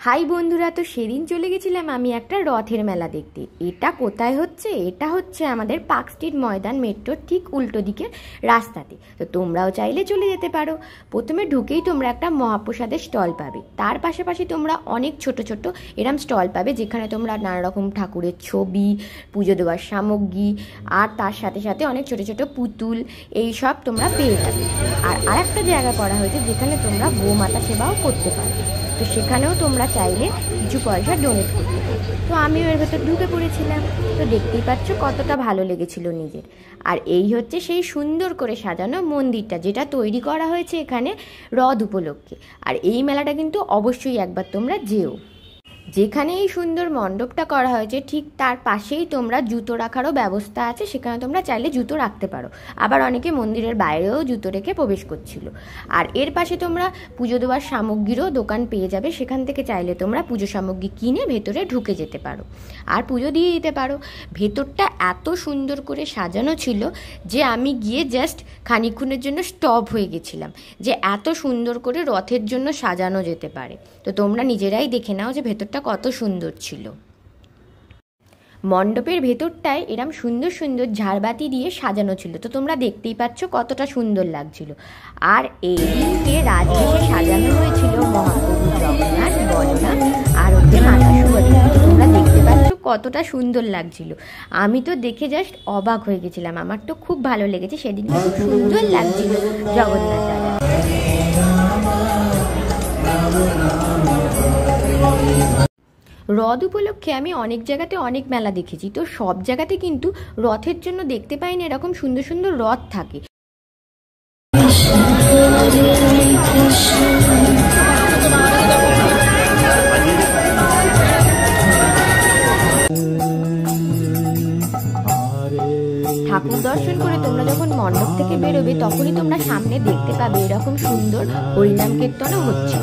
High বন্ধুরা, তো সেদিন চলে গেছিলাম আমি একটা রথের মেলা দেখতে। এটা কোথায় হচ্ছে? এটা হচ্ছে আমাদের পার্ক স্ট্রিট ময়দান মেট্রোর ঠিক উল্টো দিকের রাস্তাতে। তো তোমরাও চাইলে চলে যেতে পারো। প্রথমে ঢুকেই তোমরা একটা মহাপ্রসাদের স্টল পাবে, তার পাশাপাশি তোমরা অনেক ছোট ছোট এরম স্টল পাবে যেখানে তোমরা নানা রকম ঠাকুরের ছবি, পুজো দেওয়ার সামগ্রী আর তার সাথে সাথে অনেক ছোট ছোট পুতুল এই সব তোমরা পেয়ে যাবে। আর আরেকটা জায়গা করা হয়েছে যেখানে তোমরা গোমাতা সেবাও করতে পারবে। তো সেখানেও তোমরা চাইলে কিছু পয়সা ডোনেট করতে পারো। তো আমিও এর ভেতর ঢুকে পড়েছিলাম। তো দেখতেই পাচ্ছ কতটা ভালো লেগেছিল নিজের। আর এই হচ্ছে সেই সুন্দর করে সাজানো মন্দিরটা, যেটা তৈরি করা হয়েছে এখানে রথ উপলক্ষে। আর এই মেলাটা কিন্তু অবশ্যই একবার তোমরা যেও। যেখানে এই সুন্দর মণ্ডপটা করা হয়েছে ঠিক তার পাশেই তোমরা জুতো রাখারও ব্যবস্থা আছে, সেখানে তোমরা চাইলে জুতো রাখতে পারো। আবার অনেকে মন্দিরের বাইরেও জুতো রেখে প্রবেশ করছিল। আর এর পাশে তোমরা পুজো দেওয়ার সামগ্রীরও দোকান পেয়ে যাবে, সেখান থেকে চাইলে তোমরা পুজো সামগ্রী কিনে ভেতরে ঢুকে যেতে পারো আর পুজো দিয়ে দিতে পারো। ভেতরটা এত সুন্দর করে সাজানো ছিল যে আমি গিয়ে জাস্ট খানিকক্ষণের জন্য স্টপ হয়ে গেছিলাম, যে এত সুন্দর করে রথের জন্য সাজানো যেতে পারে। তো তোমরা নিজেরাই দেখে নাও যে ভেতরটা কত সুন্দর ছিল। মণ্ডপের ভেতরটায় এরম সুন্দর সুন্দর ঝাড়বাতি দিয়ে সাজানো ছিল, তো তোমরা দেখতেই পাচ্ছ কতটা সুন্দর লাগছিল। আর এই দিনকে রাজবেশে সাজানো হয়েছিল মহাপ্রভু জগন্নাথ, বলরাম আর হচ্ছে মাতা সুভদ্রা। তোমরা দেখতে পাচ্ছ কতটা সুন্দর লাগছিল। আমি তো দেখে জাস্ট অবাক হয়ে গেছিলাম, আমার তো খুব ভালো লেগেছে। সেদিন খুব সুন্দর লাগছিল জগন্নাথ দাদা। রথ উপলক্ষে আমি অনেক জায়গাতে অনেক মেলা দেখেছি, তো সব জায়গাতে কিন্তু রথের জন্য দেখতে পাই না এরকম সুন্দর সুন্দর রথ থাকে। ঠাকুর দর্শন করে তোমরা যখন মণ্ডপ থেকে বেরোবে তখনই তোমরা সামনে দেখতে পাবে এরকম সুন্দর হরিনাম কীর্তনও হচ্ছে।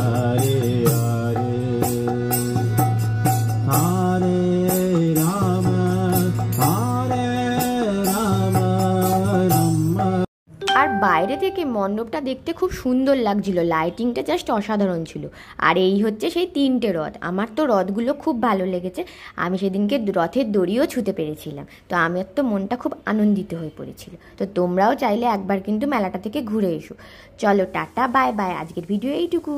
আর বাইরে থেকে মণ্ডপটা দেখতে খুব সুন্দর লাগছিল, লাইটিংটা জাস্ট অসাধারণ ছিল। আর এই হচ্ছে সেই 3টে রথ। আমার তো রথগুলো খুব ভালো লেগেছে। আমি সেদিনকে রথের দড়িও ছুঁতে পেরেছিলাম, তো আমার তো মনটা খুব আনন্দিত হয়ে পড়েছিল। তো তোমরাও চাইলে একবার কিন্তু মেলাটা থেকে ঘুরে এসো। চলো টাটা, বাই বাই, আজকের ভিডিও এইটুকু।